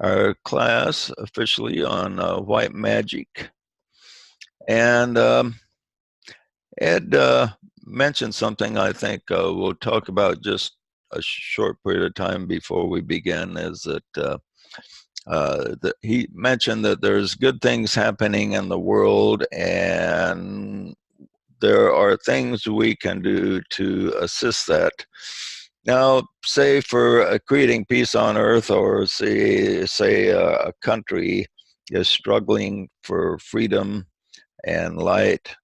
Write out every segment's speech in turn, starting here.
our class officially on white magic. And Ed mentioned something I think we'll talk about just a short period of time before we begin, is that he mentioned that there's good things happening in the world, and there are things we can do to assist that. Now, say for creating peace on earth, or say a country is struggling for freedom and light,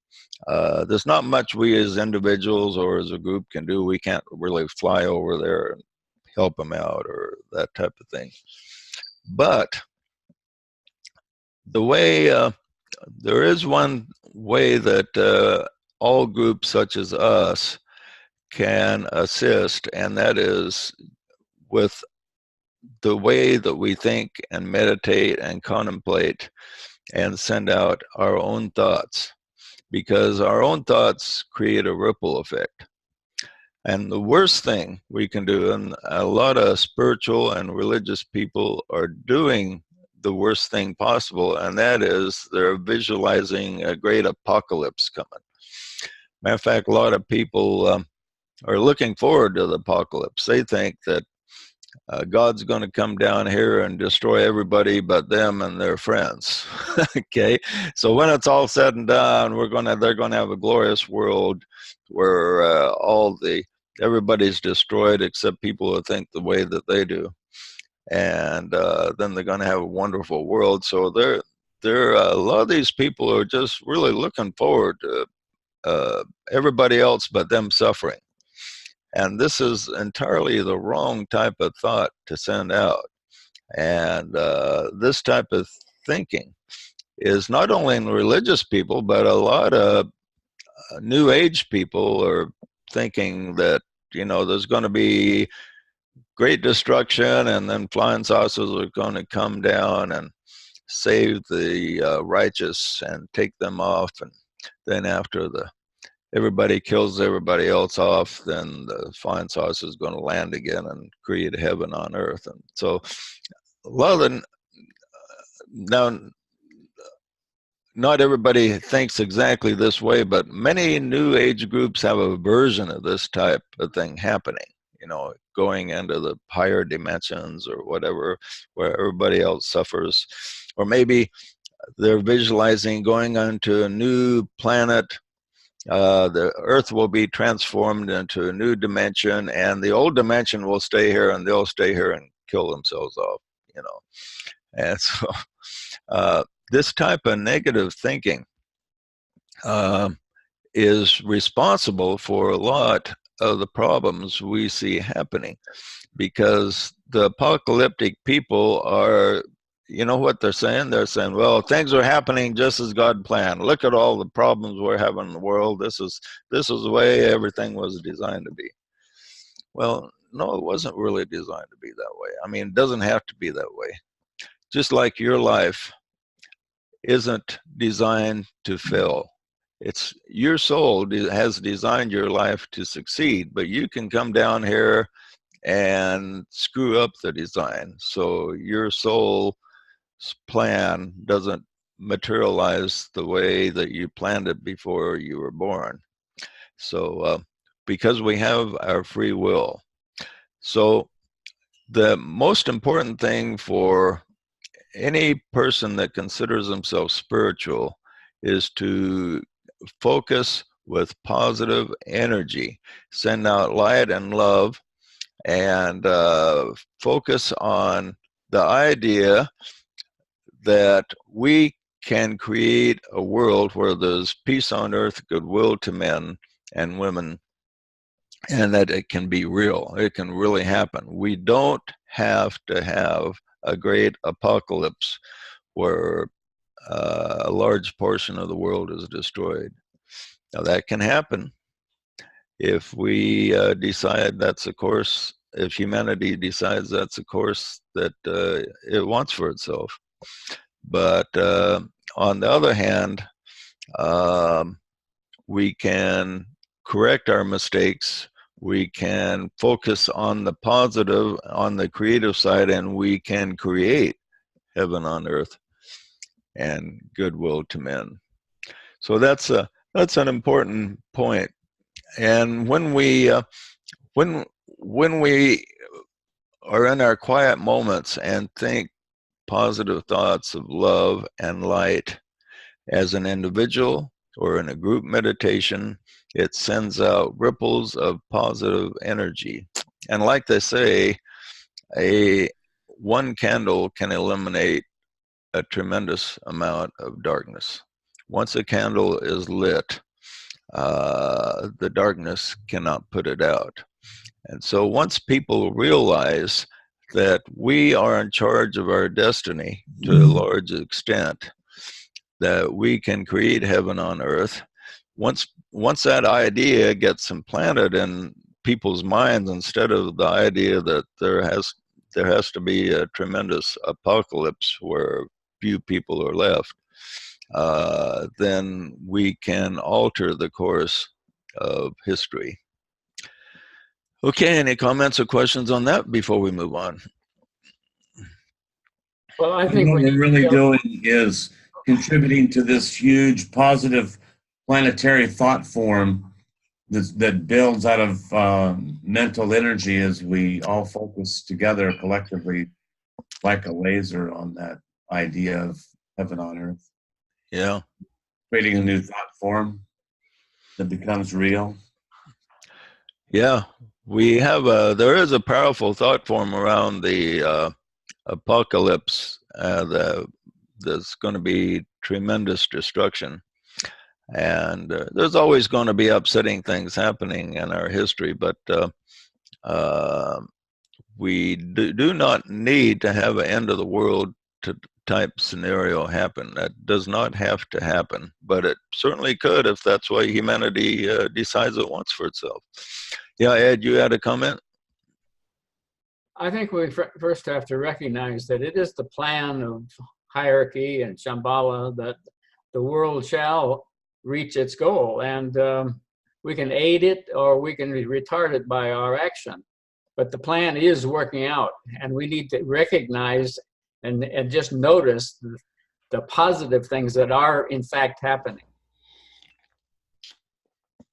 there's not much we as individuals or as a group can do. We can't really fly over there and help them out or that type of thing. But the way there is one way that all groups such as us can assist, and that is with the way that we think and meditate and contemplate and send out our own thoughts, because our own thoughts create a ripple effect. And the worst thing we can do, and a lot of spiritual and religious people are doing the worst thing possible, and that is they're visualizing a great apocalypse coming. Matter of fact, a lot of people are looking forward to the apocalypse. They think that God's going to come down here and destroy everybody but them and their friends. Okay, so when it's all said and done, they're going to have a glorious world where everybody's destroyed except people who think the way that they do, and then they're going to have a wonderful world. So a lot of these people are just really looking forward to everybody else but them suffering. And this is entirely the wrong type of thought to send out. And this type of thinking is not only in religious people, but a lot of New Age people are thinking that, there's going to be great destruction, and then flying saucers are going to come down and save the righteous and take them off. And then after everybody kills everybody else off, then the flying saucer is going to land again and create heaven on earth. And so a lot of the, now, not everybody thinks exactly this way, but many New Age groups have a version of this type of thing happening, going into the higher dimensions or whatever, where everybody else suffers. Or maybe they're visualizing going onto a new planet. The earth will be transformed into a new dimension, and the old dimension will stay here, and they'll stay here and kill themselves off, And so this type of negative thinking is responsible for a lot of the problems we see happening, because the apocalyptic people are, what they're saying? They're saying, well, things are happening just as God planned. Look at all the problems we're having in the world. This is the way everything was designed to be. Well, no, it wasn't really designed to be that way. I mean, it doesn't have to be that way. Just like your life isn't designed to fail. It's your soul has designed your life to succeed, but you can come down here and screw up the design. So your soul plan doesn't materialize the way that you planned it before you were born. So because we have our free will. So the most important thing for any person that considers himself spiritual is to focus with positive energy, send out light and love, and focus on the idea that we can create a world where there's peace on earth, goodwill to men and women, and that it can be real. It can really happen. We don't have to have a great apocalypse where a large portion of the world is destroyed. Now that can happen if we decide that's a course, if humanity decides that's a course that it wants for itself. But on the other hand, we can correct our mistakes. We can focus on the positive, on the creative side, and we can create heaven on earth and goodwill to men. So that's an important point. And when we are in our quiet moments and think positive thoughts of love and light as an individual or in a group meditation, it sends out ripples of positive energy. And like they say, one candle can eliminate a tremendous amount of darkness. Once a candle is lit, the darkness cannot put it out. And so once people realize that we are in charge of our destiny to a large extent, that we can create heaven on earth, once that idea gets implanted in people's minds, instead of the idea that there has to be a tremendous apocalypse where few people are left, then we can alter the course of history. Okay, any comments or questions on that before we move on? Well, I think what we're really doing is contributing to this huge positive planetary thought form that builds out of mental energy as we all focus together collectively like a laser on that idea of heaven on earth. Yeah. Creating a new thought form that becomes real. Yeah. There is a powerful thought form around the apocalypse there's going to be tremendous destruction. And there's always going to be upsetting things happening in our history, but we do not need to have an end of the world type scenario happen. That does not have to happen, but it certainly could if that's what humanity decides it wants for itself. Yeah, Ed, you had a comment? I think we first have to recognize that it is the plan of hierarchy and Shambhala that the world shall reach its goal, and we can aid it or we can retard it by our action. But the plan is working out, and we need to recognize and just notice the positive things that are in fact happening.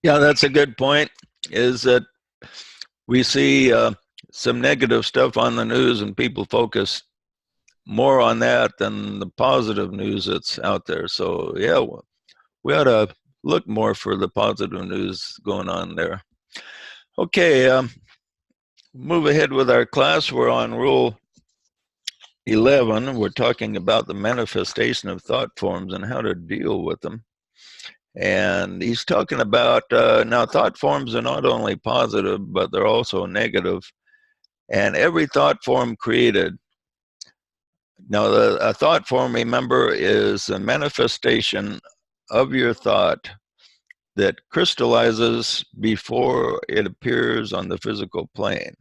Yeah, that's a good point, is that we see some negative stuff on the news and people focus more on that than the positive news that's out there. So yeah, we ought to look more for the positive news going on there. Okay, move ahead with our class. We're on rule 11. We're talking about the manifestation of thought forms and how to deal with them. And he's talking about, now thought forms are not only positive, but they're also negative. And every thought form created, now a thought form, remember, is a manifestation of your thought that crystallizes before it appears on the physical plane.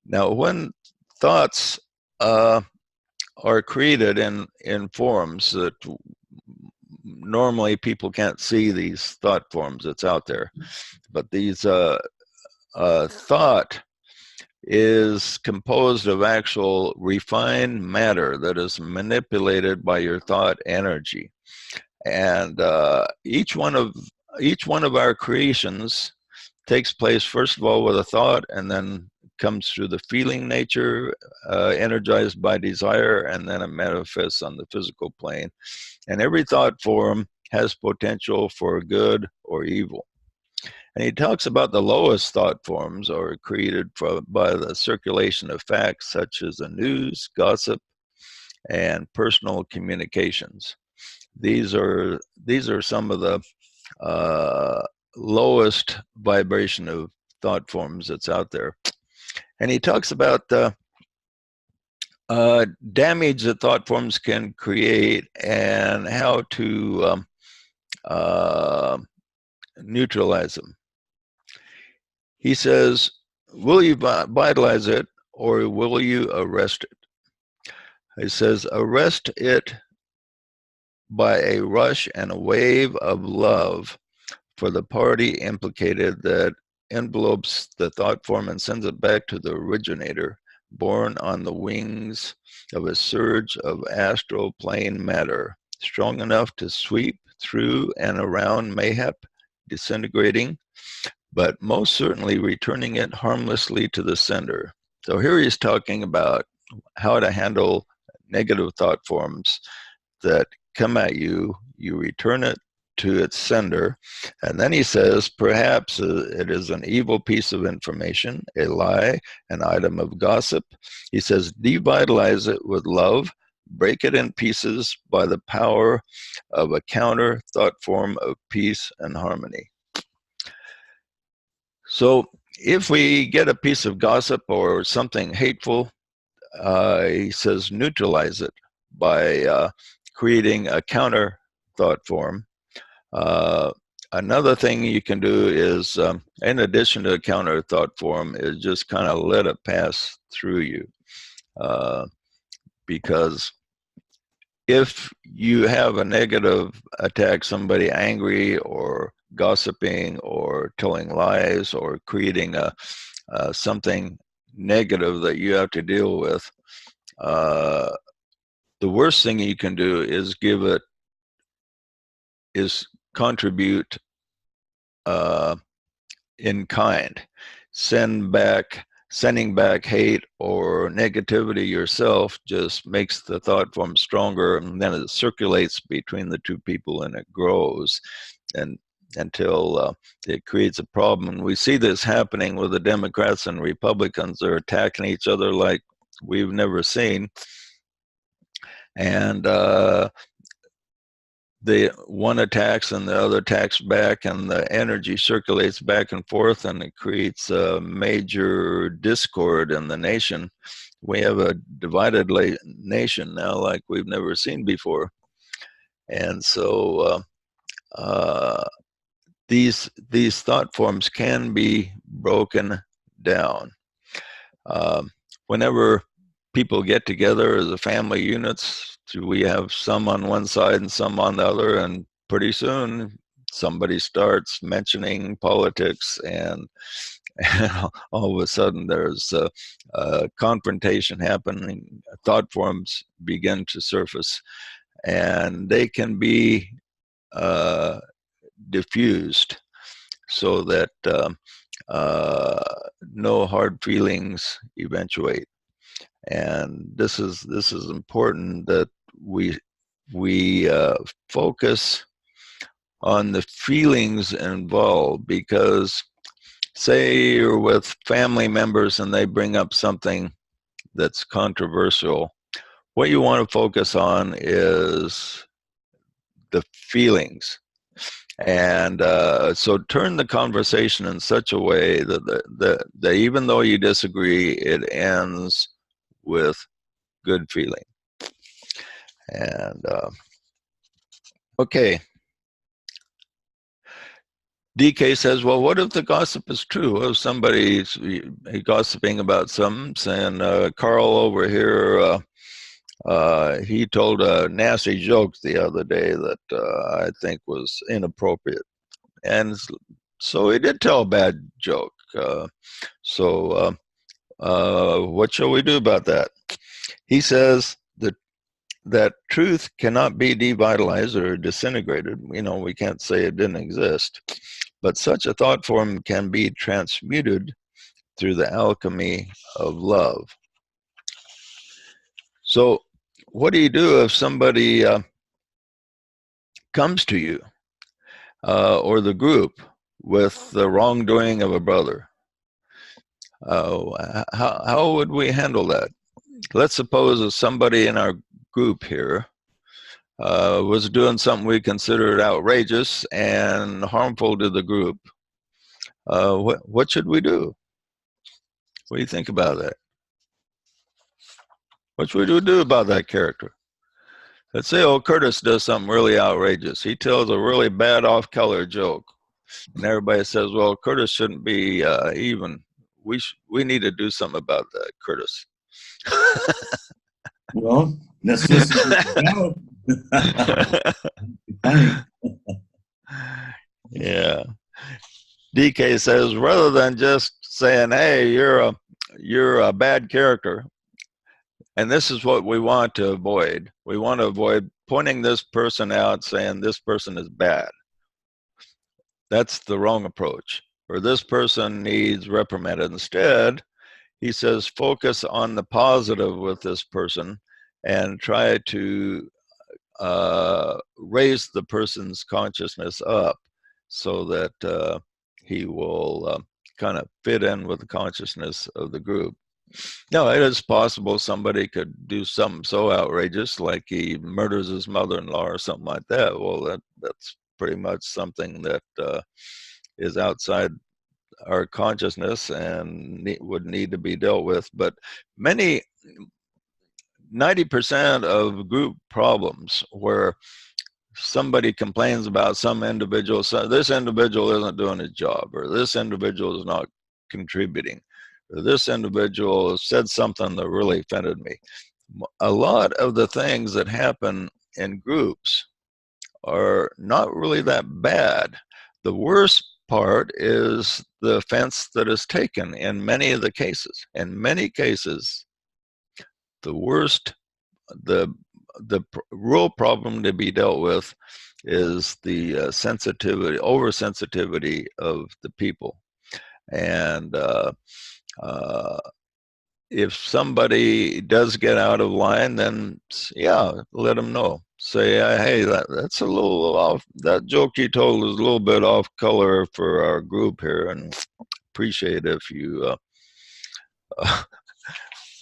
Now, when thoughts are created in forms that normally people can't see, these thought forms that's out there, but these thought is composed of actual refined matter that is manipulated by your thought energy. And each one of our creations takes place, first of all, with a thought, and then comes through the feeling nature, energized by desire, and then it manifests on the physical plane. And every thought form has potential for good or evil. And he talks about the lowest thought forms are created by the circulation of facts such as the news, gossip, and personal communications. These are some of the lowest vibration of thought forms that's out there. And he talks about the damage that thought forms can create and how to neutralize them. He says, will you vitalize it or will you arrest it? He says, arrest it by a rush and a wave of love for the party implicated that envelopes the thought form and sends it back to the originator borne on the wings of a surge of astral plane matter, strong enough to sweep through and around, mayhap disintegrating, but most certainly returning it harmlessly to the sender. So here he's talking about how to handle negative thought forms that come at you. You return it to its sender. And then he says, perhaps it is an evil piece of information, a lie, an item of gossip. He says, devitalize it with love, break it in pieces by the power of a counter thought form of peace and harmony. So if we get a piece of gossip or something hateful, he says neutralize it by creating a counter thought form. Another thing you can do is, in addition to a counter thought form, is just kind of let it pass through you. Because if you have a negative attack, somebody angry or gossiping or telling lies or creating something negative that you have to deal with, the worst thing you can do is contribute in kind. Sending back hate or negativity yourself just makes the thought form stronger, and then it circulates between the two people and it grows and until it creates a problem. And we see this happening with the Democrats and Republicans. They're attacking each other like we've never seen. And the one attacks and the other attacks back, and the energy circulates back and forth, and it creates a major discord in the nation. We have a divided nation now like we've never seen before. And so these thought forms can be broken down. Whenever people get together as a family units, we have some on one side and some on the other, and pretty soon somebody starts mentioning politics, and all of a sudden there's a confrontation happening. Thought forms begin to surface, and they can be diffused so that no hard feelings eventuate. And this is important that we focus on the feelings involved, because say you're with family members and they bring up something that's controversial, what you want to focus on is the feelings. And so turn the conversation in such a way that even though you disagree, it ends with good feeling. And okay, DK says, well, what if the gossip is true? What if somebody's gossiping about something, saying Carl over here, he told a nasty joke the other day that I think was inappropriate. And so he did tell a bad joke. So what shall we do about that? He says that truth cannot be devitalized or disintegrated. We can't say it didn't exist. But such a thought form can be transmuted through the alchemy of love. So what do you do if somebody comes to you or the group with the wrongdoing of a brother? How would we handle that? Let's suppose that somebody in our group here was doing something we considered outrageous and harmful to the group. What should we do? What do you think about that? What should we do about that character? Let's say Curtis does something really outrageous. He tells a really bad off-color joke, and everybody says, well, Curtis shouldn't be even. We need to do something about that, Curtis. Well, that's just a funny. Yeah. DK says, rather than just saying, hey, you're you're a bad character. And this is what we want to avoid. We want to avoid pointing this person out, saying this person is bad. That's the wrong approach. Or this person needs reprimanded. Instead, he says, focus on the positive with this person and try to raise the person's consciousness up so that he will kind of fit in with the consciousness of the group. Now, it is possible somebody could do something so outrageous, like he murders his mother-in-law or something like that. Well, that's pretty much something that is outside our consciousness and would need to be dealt with. But 90% of group problems where somebody complains about some individual, so this individual isn't doing his job, or this individual is not contributing, or this individual said something that really offended me. A lot of the things that happen in groups are not really that bad. The worst part is the offense that is taken in many of the cases. In many cases, the worst, the real problem to be dealt with is the sensitivity, oversensitivity of the people. And if somebody does get out of line, then yeah, let them know. Say, hey, that's a little off. That joke you told is a little bit off color for our group here, and appreciate if you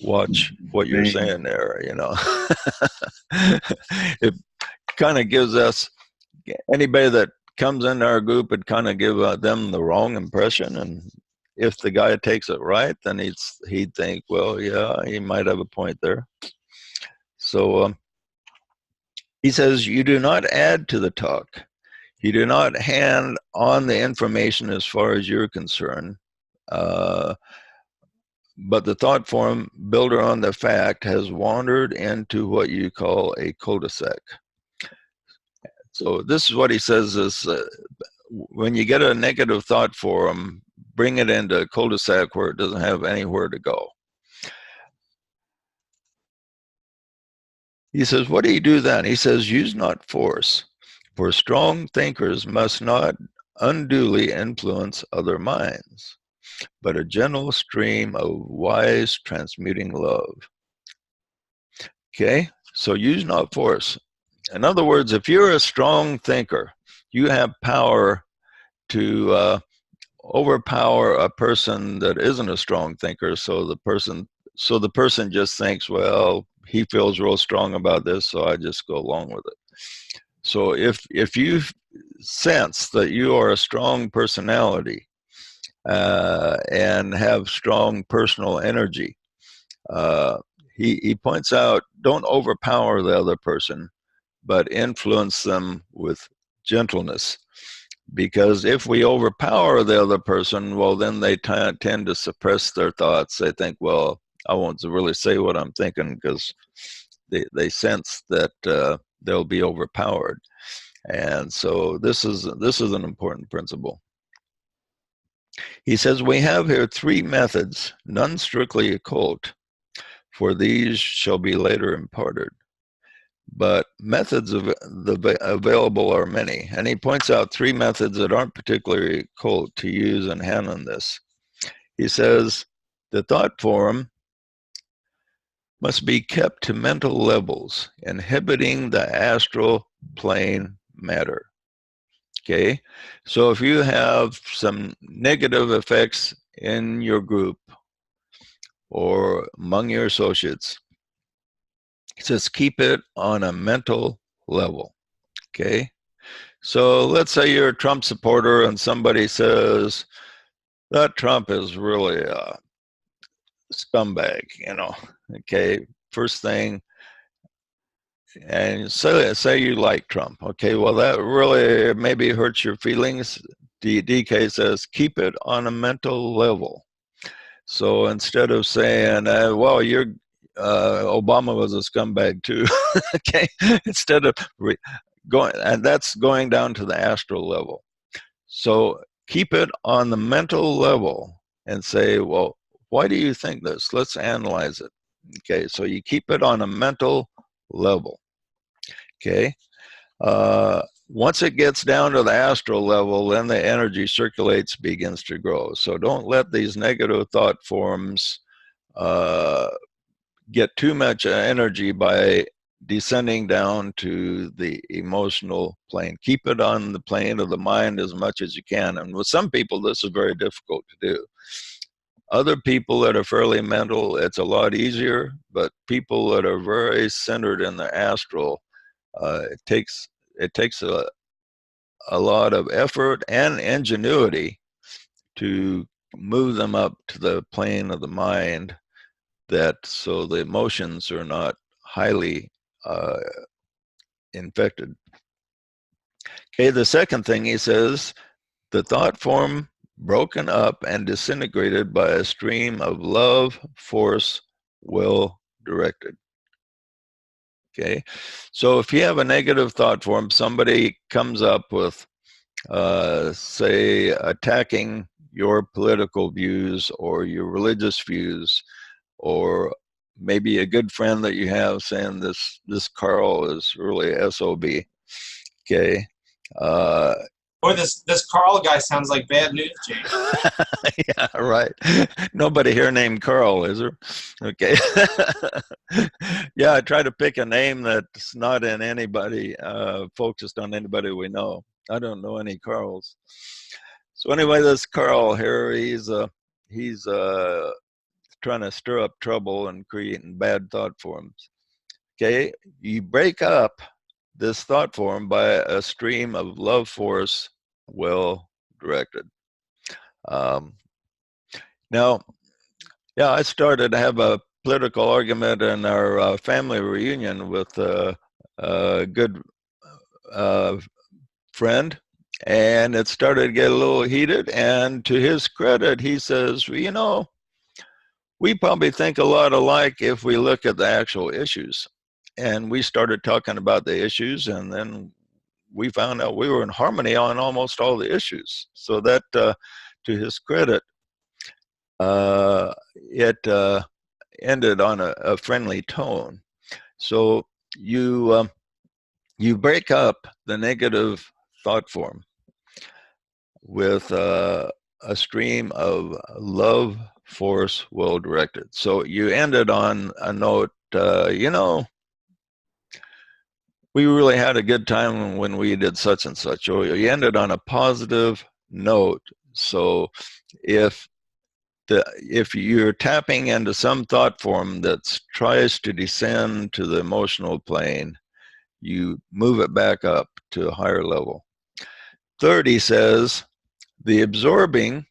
watch what you're saying there. You know, it kind of gives us, anybody that comes into our group, it kind of give them the wrong impression. And if the guy takes it right, then he'd think, well, yeah, he might have a point there. So he says, you do not add to the talk. You do not hand on the information as far as you're concerned. But the thought form, builder on the fact, has wandered into what you call a cul-de-sac. So this is what he says is, when you get a negative thought form, bring it into a cul-de-sac where it doesn't have anywhere to go. He says, what do you do then? He says, use not force, for strong thinkers must not unduly influence other minds, but a gentle stream of wise transmuting love. Okay, so use not force. In other words, if you're a strong thinker, you have power to overpower a person that isn't a strong thinker. So the person just thinks, well, he feels real strong about this, so I just go along with it. So if you sense that you are a strong personality and have strong personal energy, he points out, don't overpower the other person, but influence them with gentleness. Because if we overpower the other person, well, then they tend to suppress their thoughts. They think, well, I won't really say what I'm thinking, because they sense that they'll be overpowered. And so this is an important principle. He says, we have here 3 methods, none strictly occult, for these shall be later imparted. But methods available are many. And he points out 3 methods that aren't particularly occult to use in handling this. He says, the thought form must be kept to mental levels, inhibiting the astral plane matter. Okay, so if you have some negative effects in your group or among your associates, he says keep it on a mental level. Okay, so let's say you're a Trump supporter and somebody says that Trump is really a scumbag, you know. Okay, first thing, and say you like Trump. Okay, well, that really maybe hurts your feelings. DK says keep it on a mental level. So instead of saying, well, Obama was a scumbag too, okay, instead of going, and that's going down to the astral level. So keep it on the mental level and say, well, why do you think this? Let's analyze it. Okay, so you keep it on a mental level. Okay. Once it gets down to the astral level, then the energy circulates, begins to grow. So don't let these negative thought forms get too much energy by descending down to the emotional plane. Keep it on the plane of the mind as much as you can. And with some people, this is very difficult to do. Other people that are fairly mental, it's a lot easier, but people that are very centered in the astral, it takes a lot of effort and ingenuity to move them up to the plane of the mind, that so the emotions are not highly infected. Okay, the second thing he says, the thought form broken up and disintegrated by a stream of love, force, will directed. Okay, so if you have a negative thought form, somebody comes up with, say, attacking your political views or your religious views, or maybe a good friend that you have saying this Carl is really SOB. Okay. Boy, this Carl guy sounds like bad news, James. Yeah, right. Nobody here named Carl, is there? Okay. Yeah, I try to pick a name that's not in anybody, focused on anybody we know. I don't know any Carls. So anyway, this Carl here, he's trying to stir up trouble and creating bad thought forms. Okay, you break up this thought form by a stream of love, force, will directed. Now, yeah, I started to have a political argument in our family reunion with a good friend, and it started to get a little heated. And to his credit, he says, well, you know, we probably think a lot alike if we look at the actual issues. And we started talking about the issues, and then we found out we were in harmony on almost all the issues. So that, to his credit, it ended on a friendly tone. So you break up the negative thought form with a stream of love, force, will directed. So you ended on a note, you know, we really had a good time when we did such and such, or you ended on a positive note. So if you're tapping into some thought form that tries to descend to the emotional plane, you move it back up to a higher level. Third, he says, the absorbing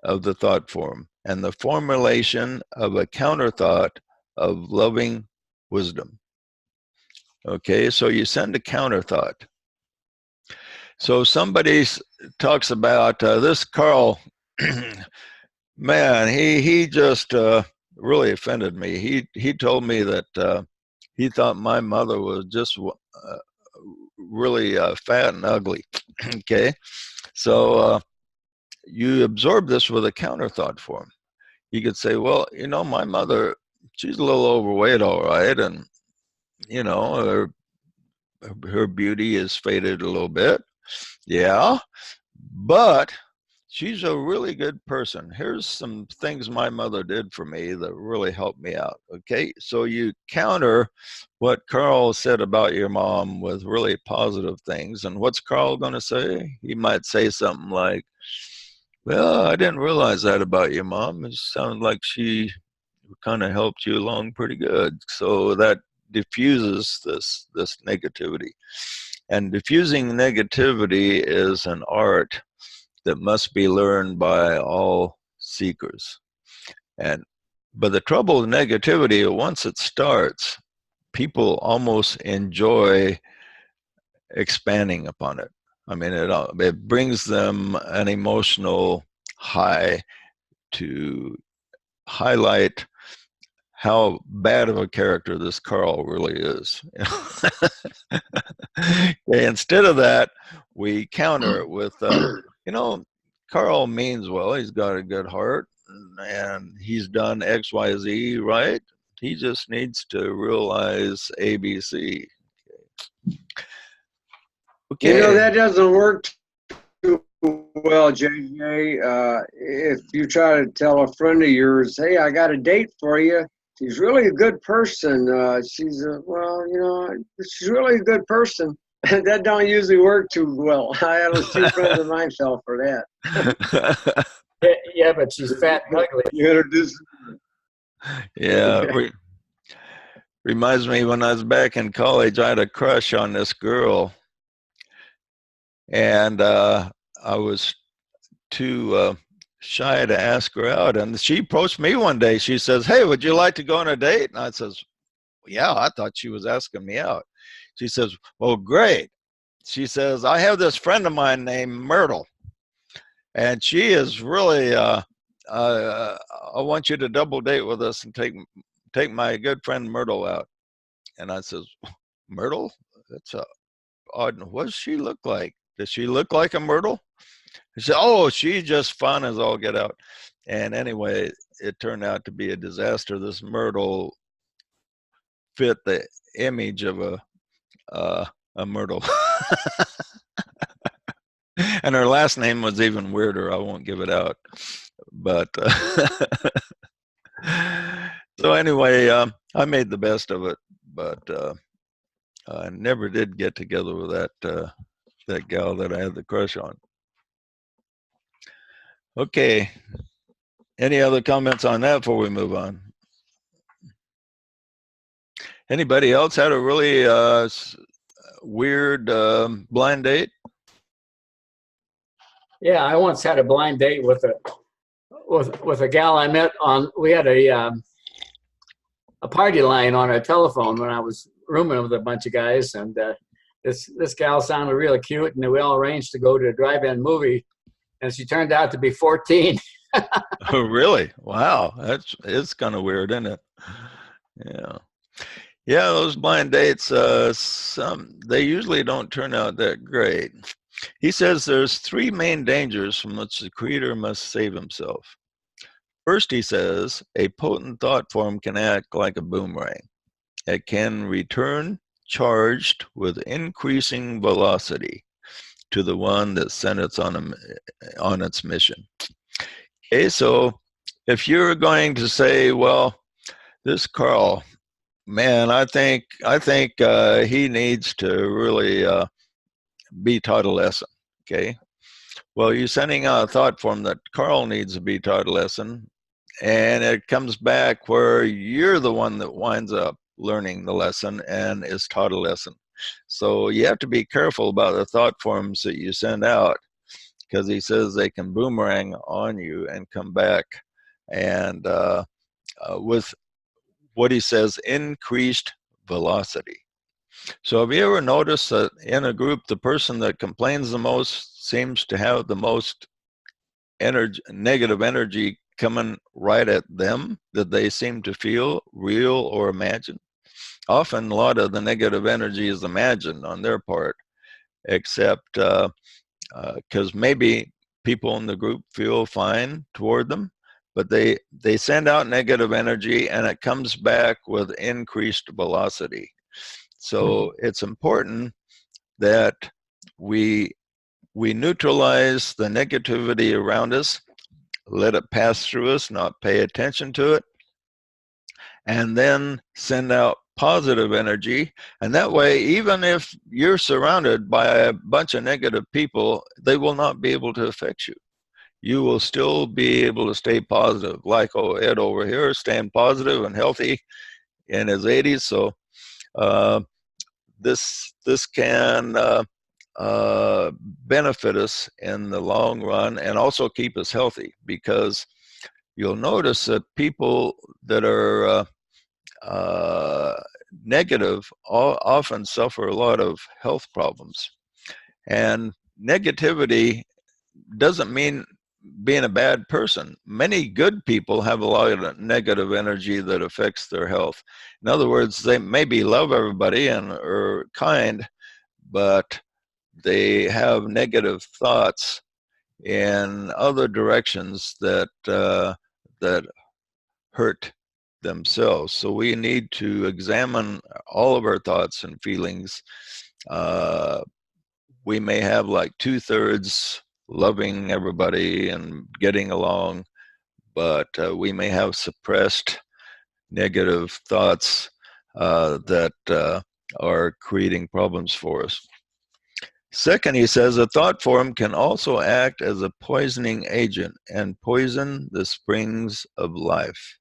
of the thought form and the formulation of a counter thought of loving wisdom. Okay, so you send a counter thought. So somebody talks about this Carl, man, he just really offended me. He told me that he thought my mother was just really fat and ugly. Okay, so you absorb this with a counter thought form. You could say, well, you know, my mother, she's a little overweight, all right, and you know, her beauty is faded a little bit. Yeah, but she's a really good person. Here's some things my mother did for me that really helped me out. Okay, so you counter what Carl said about your mom with really positive things. And what's Carl going to say? He might say something like, well, I didn't realize that about your mom. It sounded like she kind of helped you along pretty good. So that diffuses this negativity. And diffusing negativity is an art that must be learned by all seekers. But the trouble with negativity, once it starts, people almost enjoy expanding upon it. I mean, it brings them an emotional high to highlight how bad of a character this Carl really is. Instead of that, we counter it with, you know, Carl means well. He's got a good heart. and he's done X, Y, Z, right? He just needs to realize ABC. Okay. You know, that doesn't work too well, JJ. If you try to tell a friend of yours, hey, I got a date for you. She's really a good person. She's really a good person. That don't usually work too well. I had a few friends of mine fell for that. Yeah, but she's fat and ugly. You introduce. Yeah. Reminds me when I was back in college, I had a crush on this girl. And I was too shy to ask her out. And she approached me one day. She says, hey, would you like to go on a date? And I says, yeah, I thought she was asking me out. She says, well, great. She says, I have this friend of mine named Myrtle. And she is really, I want you to double date with us and take my good friend Myrtle out. And I says, Myrtle? That's odd. What does she look like? Does she look like a Myrtle? He said, oh, she's just fun as all get out. And anyway, it turned out to be a disaster. This Myrtle fit the image of a Myrtle. And her last name was even weirder. I won't give it out. But so anyway, I made the best of it. But I never did get together with that gal that I had the crush on. Okay. Any other comments on that before we move on? Anybody else had a really weird blind date? Yeah, I once had a blind date with a gal I met on. We had a party line on our telephone when I was rooming with a bunch of guys, and this gal sounded really cute, and we all arranged to go to a drive-in movie, and she turned out to be 14. Oh, really? Wow, it's kind of weird, isn't it? Yeah. Yeah, those blind dates, they usually don't turn out that great. He says there's three main dangers from which the creator must save himself. First, he says, a potent thought form can act like a boomerang. It can return charged with increasing velocity to the one that sent it on its mission. Okay, so if you're going to say, well, this Carl, man, I think he needs to really be taught a lesson. Okay, well, you're sending out a thought form that Carl needs to be taught a lesson, and it comes back where you're the one that winds up learning the lesson and is taught a lesson. So you have to be careful about the thought forms that you send out, because he says they can boomerang on you and come back, and with what he says, increased velocity. So have you ever noticed that in a group, the person that complains the most seems to have the most negative energy coming right at them that they seem to feel, real or imagined? Often a lot of the negative energy is imagined on their part, except because maybe people in the group feel fine toward them, but they send out negative energy and it comes back with increased velocity. So it's important that we neutralize the negativity around us, let it pass through us, not pay attention to it, and then send out positive energy. And that way, even if you're surrounded by a bunch of negative people, they will not be able to affect you. You will still be able to stay positive, like Ed over here, staying positive and healthy in his 80s. So this can benefit us in the long run and also keep us healthy, because you'll notice that people that are negative often suffer a lot of health problems. And negativity doesn't mean being a bad person. Many good people have a lot of negative energy that affects their health. In other words, they maybe love everybody and are kind, but they have negative thoughts in other directions that that hurt themselves. So we need to examine all of our thoughts and feelings. We may have like 2/3 loving everybody and getting along, but we may have suppressed negative thoughts that are creating problems for us. Second, he says, a thought form can also act as a poisoning agent and poison the springs of life.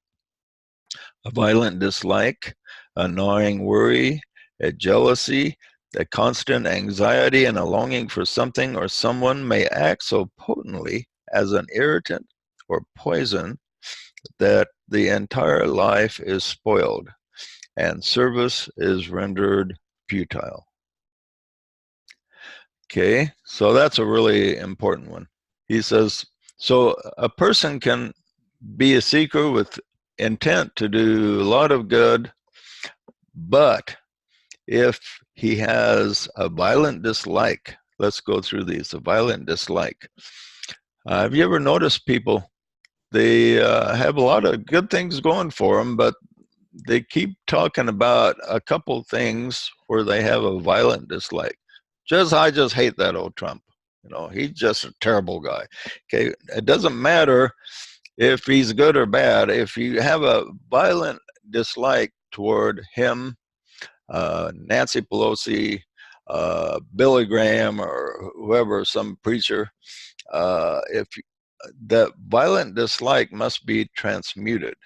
A violent dislike, a gnawing worry, a jealousy, a constant anxiety, and a longing for something or someone may act so potently as an irritant or poison that the entire life is spoiled and service is rendered futile. Okay, so that's a really important one. He says, so a person can be a seeker with intent to do a lot of good, but if he has a violent dislike, let's go through these, a violent dislike. Have you ever noticed people, they have a lot of good things going for them, but they keep talking about a couple things where they have a violent dislike. I just hate that old Trump. You know, he's just a terrible guy. Okay, it doesn't matter if he's good or bad. If you have a violent dislike toward him, Nancy Pelosi, Billy Graham, or whoever, some preacher, if that violent dislike must be transmuted.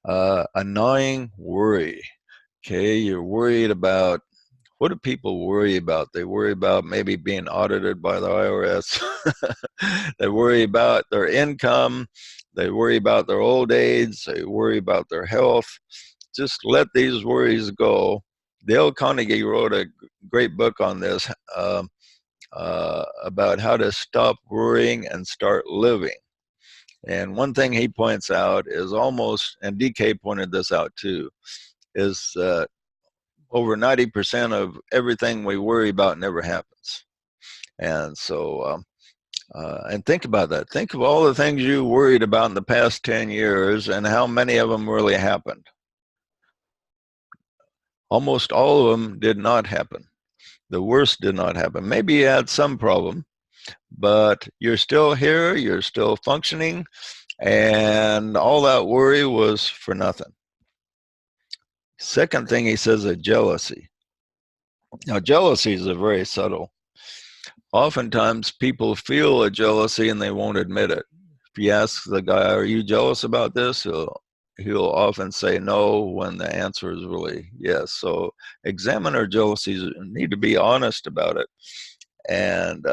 A gnawing worry. Okay, you're worried about, what do people worry about? They worry about maybe being audited by the IRS. They worry about their income. They worry about their old age. They worry about their health. Just let these worries go. Dale Carnegie wrote a great book on this, about how to stop worrying and start living. And one thing he points out is almost, and DK pointed this out too, is that over 90% of everything we worry about never happens. And so, and think about that. Think of all the things you worried about in the past 10 years and how many of them really happened. Almost all of them did not happen. The worst did not happen. Maybe you had some problem, but you're still here, you're still functioning, and all that worry was for nothing. Second thing he says is jealousy. Now, jealousy is a very subtle. Oftentimes, people feel a jealousy and they won't admit it. If you ask the guy, are you jealous about this? He'll often say no when the answer is really yes. So examine our jealousies, need to be honest about it. And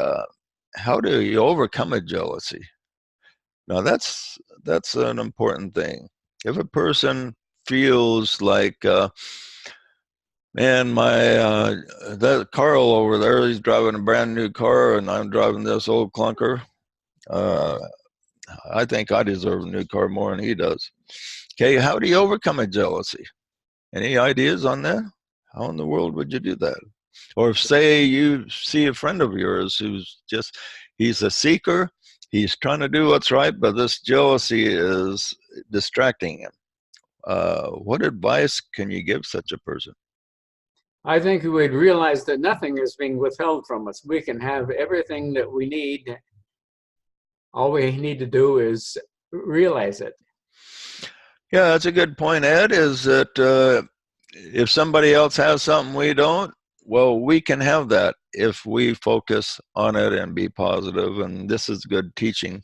how do you overcome a jealousy? Now that's an important thing. If a person feels like, man, that Carl over there, he's driving a brand new car and I'm driving this old clunker. I think I deserve a new car more than he does. Okay, how do you overcome a jealousy? Any ideas on that? How in the world would you do that? Or if, say, you see a friend of yours who's just, he's a seeker, he's trying to do what's right, but this jealousy is distracting him. What advice can you give such a person? I think we'd realize that nothing is being withheld from us. We can have everything that we need. All we need to do is realize it. Yeah, that's a good point, Ed, is that if somebody else has something we don't, well, we can have that if we focus on it and be positive, and this is good teaching.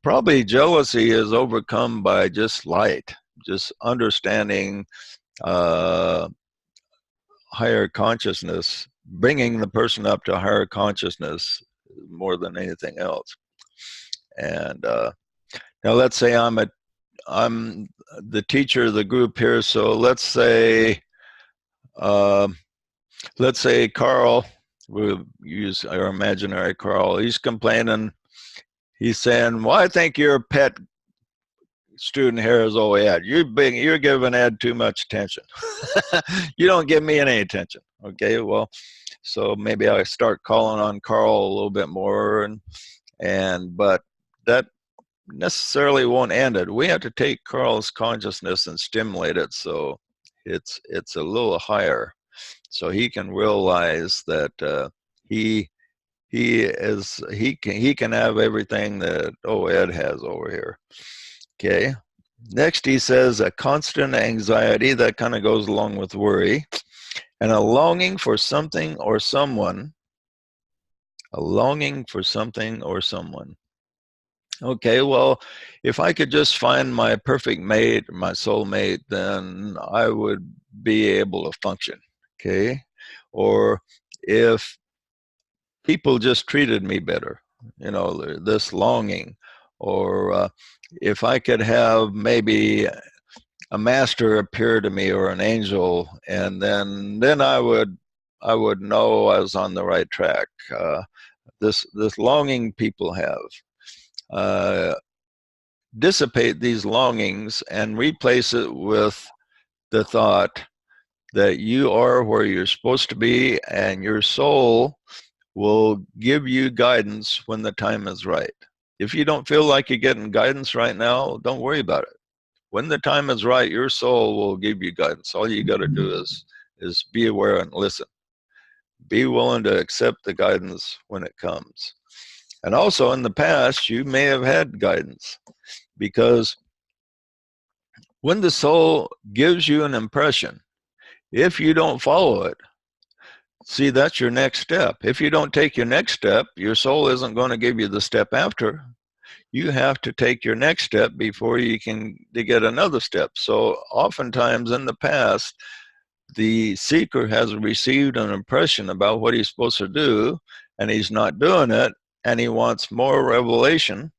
Probably jealousy is overcome by just light, just understanding higher consciousness, bringing the person up to higher consciousness more than anything else. And now let's say I'm the teacher of the group here, so let's say Carl, we'll use our imaginary Carl, he's complaining, he's saying, well, I think your pet student here is all Ed. You're giving Ed too much attention. You don't give me any attention. Okay, well, so maybe I start calling on Carl a little bit more, but necessarily won't end it. We have to take Carl's consciousness and stimulate it so it's a little higher, so he can realize that he can have everything that Ed has over here. Okay. Next, he says a constant anxiety that kind of goes along with worry, and a longing for something or someone. A longing for something or someone. Okay, well, if I could just find my perfect mate, my soulmate, then I would be able to function. Okay, or if people just treated me better, this longing, or if I could have maybe a master appear to me or an angel, and then I would know I was on the right track. This longing people have, dissipate these longings and replace it with the thought that you are where you're supposed to be, and your soul will give you guidance when the time is right. If you don't feel like you're getting guidance right now, don't worry about it. When the time is right, your soul will give you guidance. All you got to do is be aware and listen. Be willing to accept the guidance when it comes. And also in the past, you may have had guidance, because when the soul gives you an impression, if you don't follow it, see, that's your next step. If you don't take your next step, your soul isn't going to give you the step after. You have to take your next step before you can get another step. So oftentimes in the past, the seeker has received an impression about what he's supposed to do, and he's not doing it, and he wants more revelation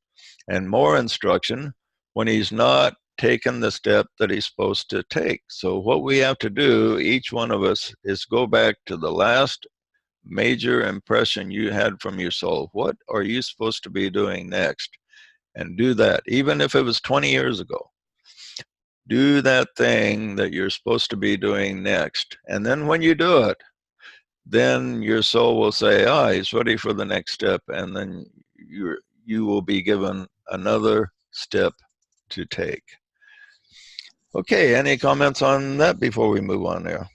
and more instruction when he's not taken the step that he's supposed to take. So what we have to do, each one of us, is go back to the last major impression you had from your soul. What are you supposed to be doing next? And do that, even if it was 20 years ago. Do that thing that you're supposed to be doing next. And then when you do it, then your soul will say, he's ready for the next step. And then you will be given another step to take. Okay, any comments on that before we move on there?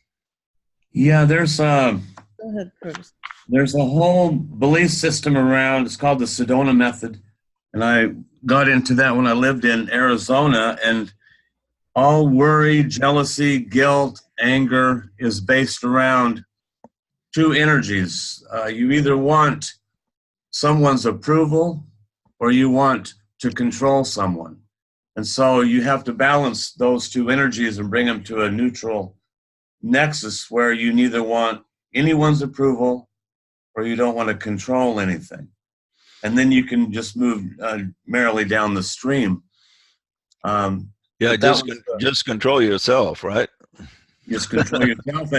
Yeah, there's Go ahead, Curtis. there's a whole belief system around. It's called the Sedona method, and I got into that when I lived in Arizona. And all worry, jealousy, guilt, anger is based around two energies. You either want someone's approval or you want to control someone. And so you have to balance those two energies and bring them to a neutral nexus where you neither want anyone's approval or you don't want to control anything. And then you can just move merrily down the stream. Just control yourself, right? Just control yourself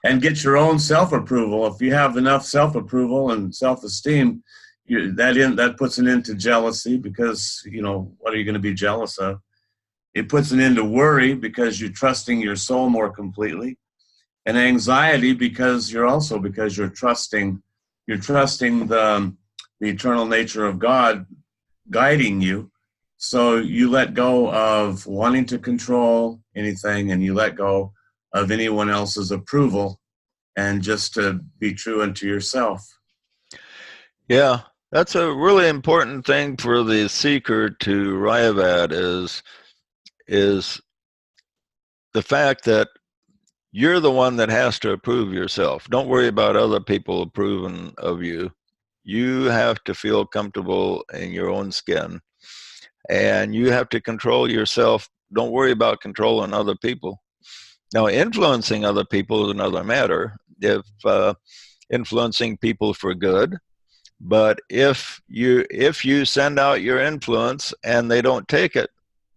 and get your own self-approval. If you have enough self-approval and self-esteem, that puts an end to jealousy, because, what are you going to be jealous of? It puts an end to worry because you're trusting your soul more completely, and anxiety because you're trusting the eternal nature of God guiding you. So you let go of wanting to control anything, and you let go of anyone else's approval, and just to be true unto yourself. Yeah, that's a really important thing for the seeker to arrive at, is the fact that you're the one that has to approve yourself. Don't worry about other people approving of you. You have to feel comfortable in your own skin, and you have to control yourself. Don't worry about controlling other people. Now, influencing other people is another matter. If influencing people for good, but if you send out your influence and they don't take it,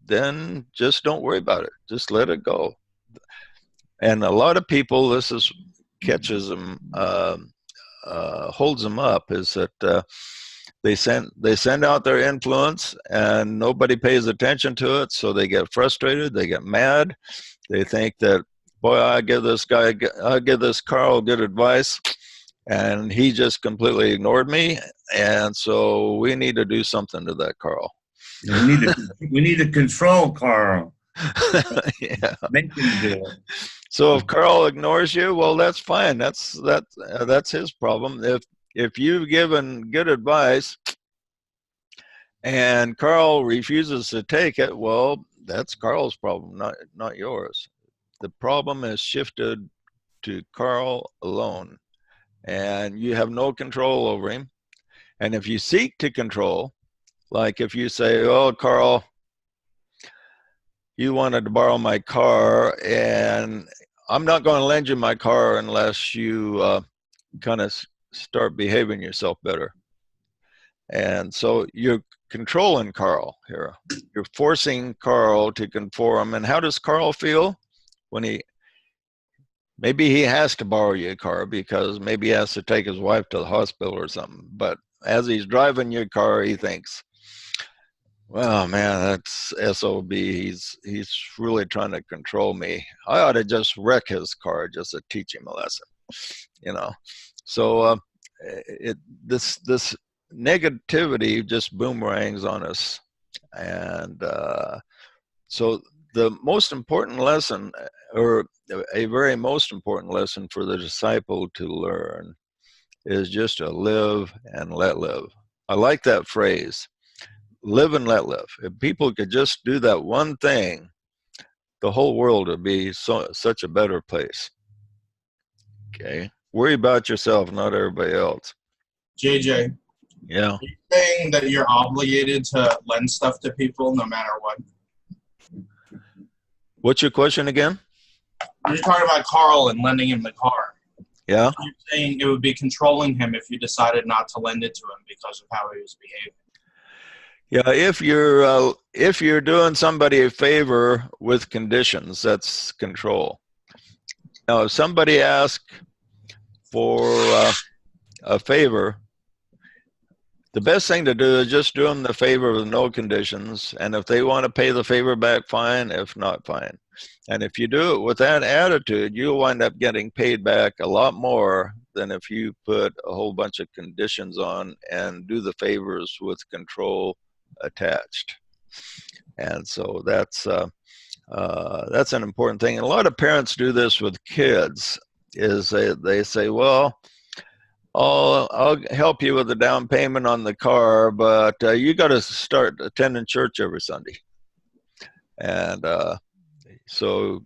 then just don't worry about it. Just let it go. And a lot of people, this is catches them, holds them up, is that they send out their influence and nobody pays attention to it, so they get frustrated, they get mad, they think that, boy, I give this Carl good advice, and he just completely ignored me, and so we need to do something to that Carl. We need to control Carl. Yeah. Make him do it. So if Carl ignores you, well, that's fine. That's his problem. If you've given good advice and Carl refuses to take it, well, that's Carl's problem, not yours. The problem is shifted to Carl alone, and you have no control over him. And if you seek to control, like if you say, "Oh, Carl, you wanted to borrow my car, and I'm not going to lend you my car unless you kind of start behaving yourself better." And so you're controlling Carl here. You're forcing Carl to conform. And how does Carl feel when maybe he has to borrow your car because maybe he has to take his wife to the hospital or something. But as he's driving your car, he thinks, "Well, man, that's SOB. He's really trying to control me. I ought to just wreck his car just to teach him a lesson." So this negativity just boomerangs on us, and so the most important lesson, or a very most important lesson for the disciple to learn, is just to live and let live. I like that phrase, live and let live. If people could just do that one thing, the whole world would be such a better place. Okay, worry about yourself, not everybody else. JJ, Yeah. are you saying that you're obligated to lend stuff to people no matter what? What's your question again? You're talking about Carl and lending him the car. Yeah. You're saying it would be controlling him if you decided not to lend it to him because of how he was behaving. Yeah, if you're doing somebody a favor with conditions, that's control. Now, if somebody asks for a favor, the best thing to do is just do them the favor with no conditions. And if they want to pay the favor back, fine. If not, fine. And if you do it with that attitude, you'll wind up getting paid back a lot more than if you put a whole bunch of conditions on and do the favors with control attached. And so that's an important thing. And a lot of parents do this with kids, is they say, "Well, I'll help you with the down payment on the car, but you got to start attending church every Sunday. And so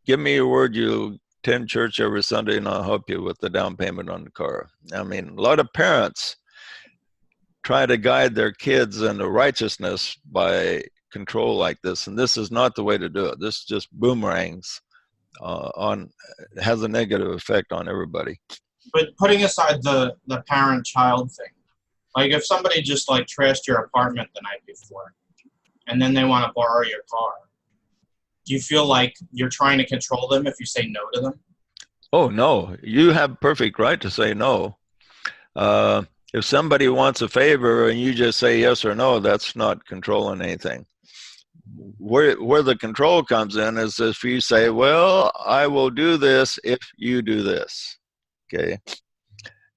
give me your word you'll attend church every Sunday and I'll help you with the down payment on the car." I mean, a lot of parents try to guide their kids into righteousness by control like this, and this is not the way to do it. This just boomerangs has a negative effect on everybody. But putting aside the parent-child thing, like if somebody just like trashed your apartment the night before and then they want to borrow your car, do you feel like you're trying to control them if you say no to them? Oh, no. You have perfect right to say no. If somebody wants a favor and you just say yes or no, that's not controlling anything. Where the control comes in is if you say, "Well, I will do this if you do this." Okay.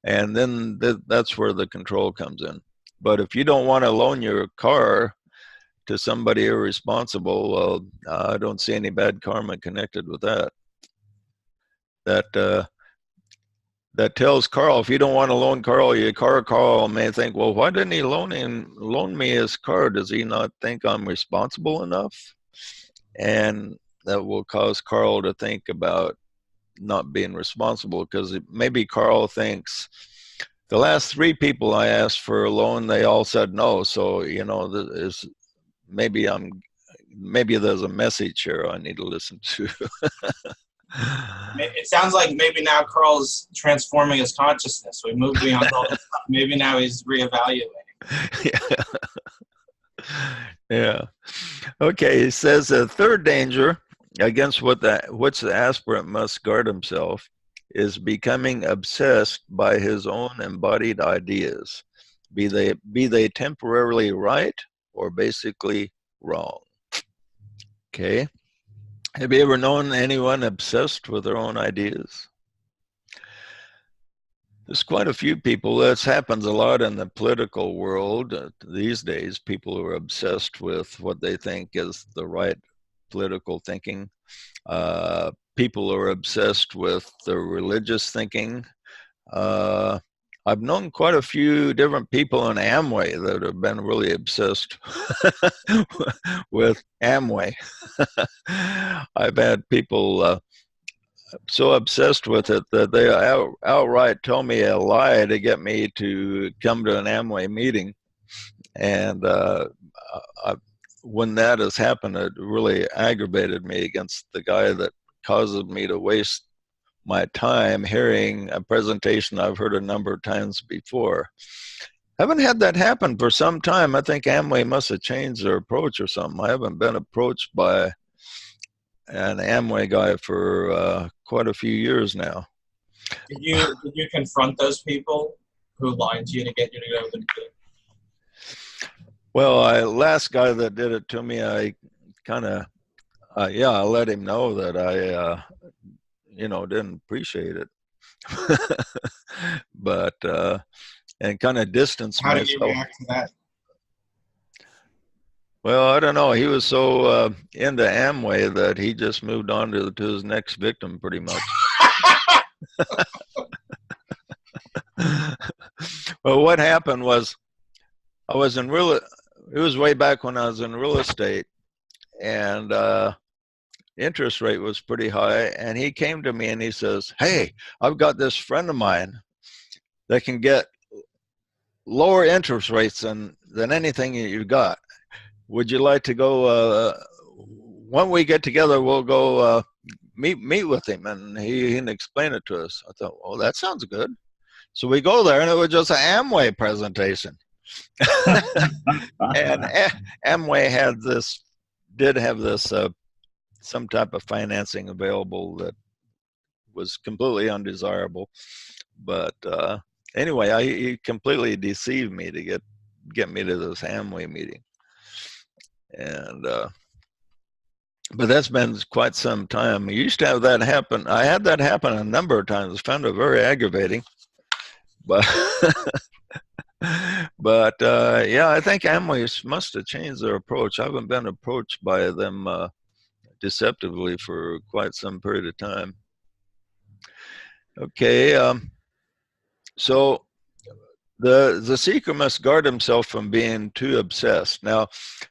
And then that's where the control comes in. But if you don't want to loan your car to somebody irresponsible, well, I don't see any bad karma connected with that. That tells Carl, if you don't want to loan Carl your car, Carl may think, "Well, why didn't he loan me his car? Does he not think I'm responsible enough?" And that will cause Carl to think about not being responsible, because maybe Carl thinks, the last 3 people I asked for a loan, they all said no. So, maybe there's a message here I need to listen to. It sounds like maybe now Carl's transforming his consciousness. We moved beyond all this stuff. Maybe now he's reevaluating. Yeah. Okay, it says the third danger against which the aspirant must guard himself is becoming obsessed by his own embodied ideas, be they temporarily right or basically wrong. Okay. Have you ever known anyone obsessed with their own ideas? There's quite a few people. This happens a lot in the political world these days. People who are obsessed with what they think is the right political thinking. People are obsessed with the religious thinking. I've known quite a few different people in Amway that have been really obsessed with Amway. I've had people so obsessed with it that they outright tell me a lie to get me to come to an Amway meeting. And when that has happened, it really aggravated me against the guy that causes me to waste my time hearing a presentation I've heard a number of times before. Haven't had that happen for some time. I think Amway must have changed their approach or something. I haven't been approached by an Amway guy for quite a few years now. Did you confront those people who lied to you to get you to go to the meeting? Well, last guy that did it to me, I kind of, I let him know that I, didn't appreciate it. But, and kind of distanced How myself. did you react to that? Well, I don't know. He was so into Amway that he just moved on to his next victim pretty much. Well, what happened was I was in it was way back when I was in real estate, and interest rate was pretty high. And he came to me and he says, "Hey, I've got this friend of mine that can get lower interest rates than anything you got. Would you like to go, when we get together, we'll go meet with him." And he can explain it to us. I thought, well, that sounds good. So we go there, and it was just an Amway presentation. And Amway did have this some type of financing available that was completely undesirable. But anyway, he completely deceived me to get me to this Amway meeting. And but that's been quite some time. I used to have that happen. I had that happen a number of times. I found it very aggravating. But yeah, I think Amway must have changed their approach. I haven't been approached by them deceptively for quite some period of time. Okay, so the seeker must guard himself from being too obsessed. Now,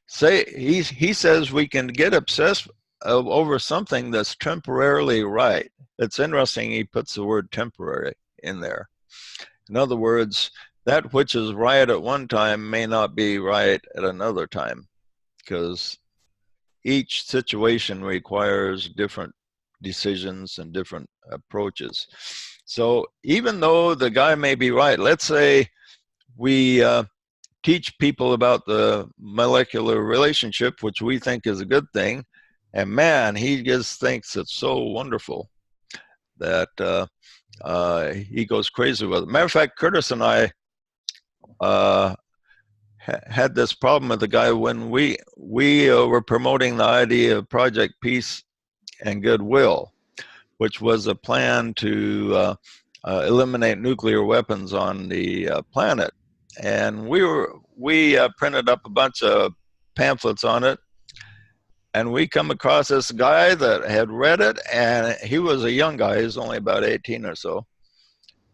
say he says we can get obsessed over something that's temporarily right. It's interesting he puts the word temporary in there. In other words, that which is right at one time may not be right at another time, because each situation requires different decisions and different approaches. So even though the guy may be right, let's say we teach people about the molecular relationship, which we think is a good thing, and man, he just thinks it's so wonderful that he goes crazy with it. Matter of fact, Curtis and I had this problem with the guy when we were promoting the idea of Project Peace and Goodwill, which was a plan to eliminate nuclear weapons on the planet. And we printed up a bunch of pamphlets on it, and we come across this guy that had read it, and he was a young guy. He was only about 18 or so,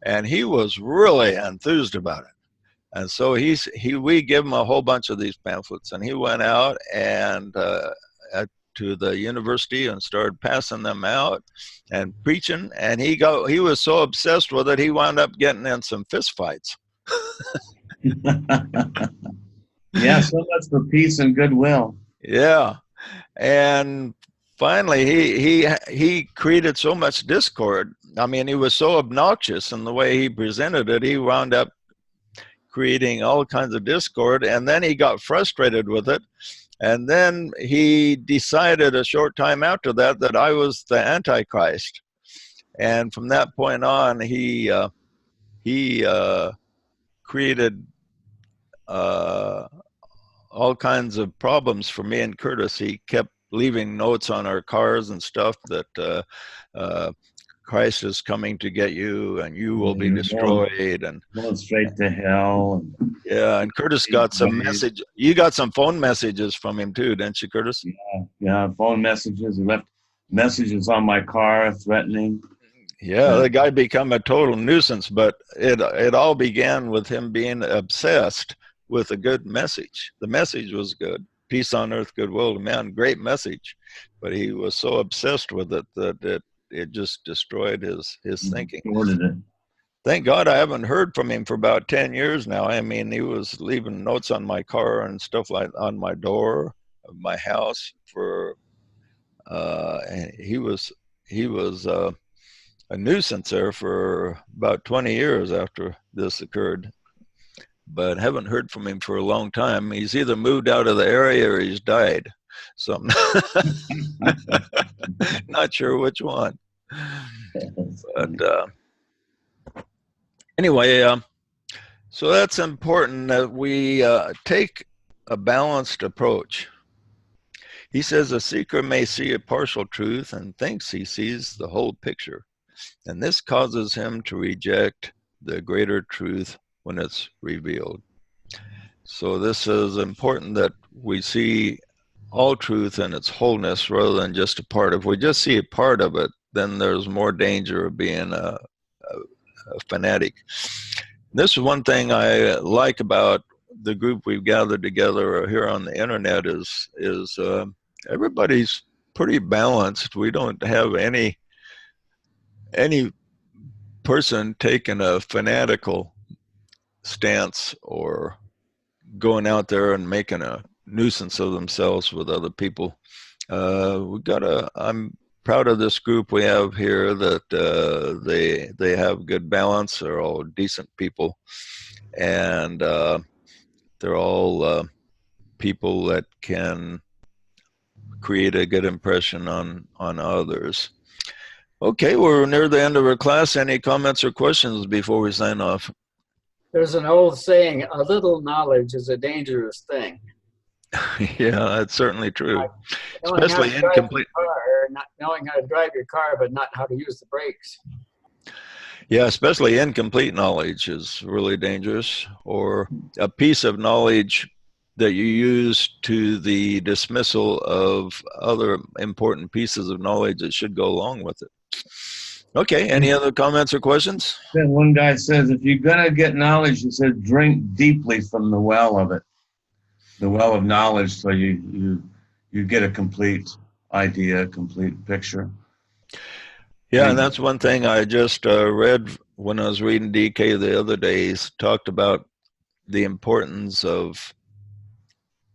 and he was really enthused about it. And so we give him a whole bunch of these pamphlets, and he went out and to the university and started passing them out and preaching. And he was so obsessed with it, he wound up getting in some fistfights. Yeah, so much for peace and goodwill. Yeah, and finally he created so much discord. I mean, he was so obnoxious in the way he presented it, he wound up creating all kinds of discord, and then he got frustrated with it, and then he decided a short time after that I was the Antichrist. And from that point on, he created all kinds of problems for me and Curtis. He kept leaving notes on our cars and stuff that Christ is coming to get you, and you will be You're destroyed. And going straight to hell. yeah, and Curtis got some message. You got some phone messages from him too, didn't you, Curtis? Yeah, phone messages. He left messages on my car threatening. Yeah, the guy become a total nuisance, but it all began with him being obsessed with a good message. The message was good. Peace on earth, goodwill to men. Great message. But he was so obsessed with it that it just destroyed his thinking. Distorted it. Thank God I haven't heard from him for about 10 years now. I mean, he was leaving notes on my car and stuff like on my door of my house for and he was a nuisance there for about 20 years after this occurred, but haven't heard from him for a long time. He's either moved out of the area or he's died. So not sure which one. But anyway, so that's important that we take a balanced approach. He says a seeker may see a partial truth and thinks he sees the whole picture, and this causes him to reject the greater truth when it's revealed. So this is important that we see all truth in its wholeness rather than just a part. If we just see a part of it, then there's more danger of being a fanatic. This is one thing I like about the group we've gathered together here on the internet is everybody's pretty balanced. We don't have any person taking a fanatical stance or going out there and making a nuisance of themselves with other people. I'm proud of this group we have here that they have good balance. They're all decent people, and they're all people that can create a good impression on others. Okay, we're near the end of our class. Any comments or questions before we sign off? There's an old saying, a little knowledge is a dangerous thing. Yeah, that's certainly true. Like Especially incomplete. Not knowing how to drive your car, but not how to use the brakes. Yeah, especially incomplete knowledge is really dangerous, or a piece of knowledge that you use to the dismissal of other important pieces of knowledge that should go along with it. Okay, any other comments or questions? Then one guy says, if you're going to get knowledge, he says, drink deeply from the well of it, the well of knowledge, so you get a complete idea, a complete picture. Yeah, and that's one thing I just read when I was reading DK the other days, talked about the importance of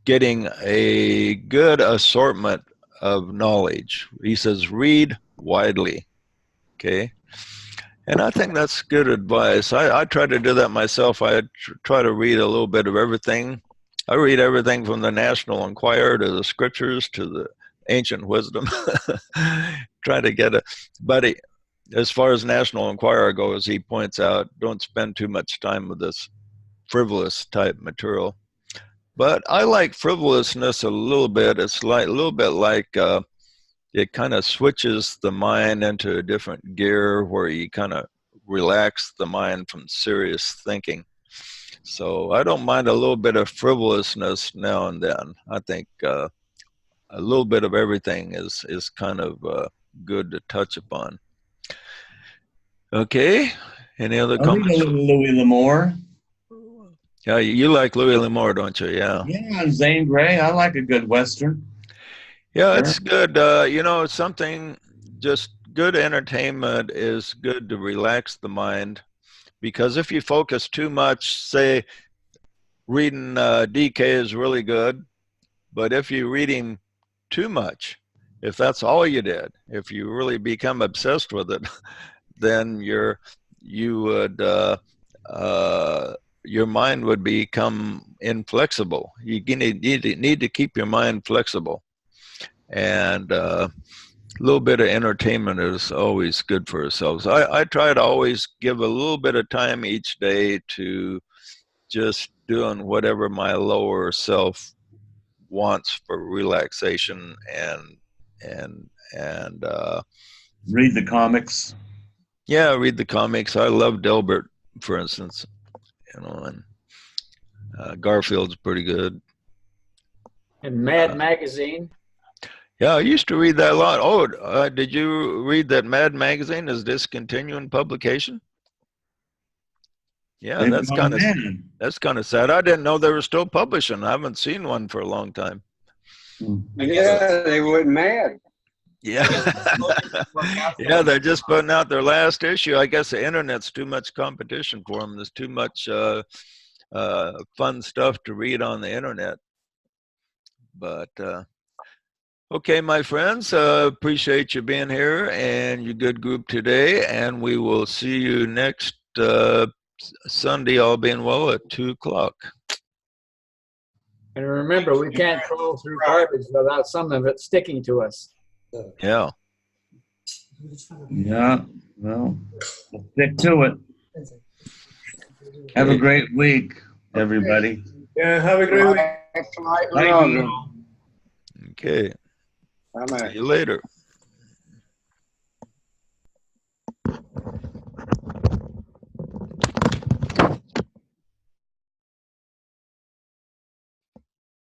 getting a good assortment of knowledge. He says, read widely, okay? And I think that's good advice. I try to do that myself. I try to read a little bit of everything. I read everything from the National Enquirer to the Scriptures to the ancient wisdom. Try to get a, but as far as National Enquirer goes, he points out, don't spend too much time with this frivolous type material. But I like frivolousness a little bit. It's like a little bit like it kind of switches the mind into a different gear where you kind of relax the mind from serious thinking. So I don't mind a little bit of frivolousness now and then. I think a little bit of everything is kind of good to touch upon. Okay, any other comments? I read a little Louis L'Amour. Yeah, you like Louis L'Amour, don't you? Yeah. Yeah, Zane Grey. I like a good Western. Yeah, it's good. You know, something, just good entertainment is good to relax the mind, because if you focus too much, say, reading DK is really good, but if you read him too much, if that's all you did, if you really become obsessed with it, then your mind would become inflexible. You need to keep your mind flexible, and a little bit of entertainment is always good for ourselves. I try to always give a little bit of time each day to just doing whatever my lower self wants for relaxation and Read the comics. Yeah, I read the comics. I love Delbert, for instance. You know, and Garfield's pretty good. And Mad Magazine. Yeah, I used to read that a lot. Oh, did you read that Mad Magazine is discontinuing publication? Yeah, They've gone mad. that's kind of sad. I didn't know they were still publishing. I haven't seen one for a long time. I guess Yeah, they went mad. Yeah. Yeah, they're just putting out their last issue. I guess the internet's too much competition for them. There's too much fun stuff to read on the internet. But okay, my friends, appreciate you being here and your good group today. And we will see you next Sunday, all being well, at 2 o'clock. And remember, we can't crawl through garbage without some of it sticking to us. Yeah. Yeah, well, we'll stick to it. Have a great week, everybody. Yeah, have a great week. Thanks a lot, Thank you. Logan. Okay. Bye-bye. See you later.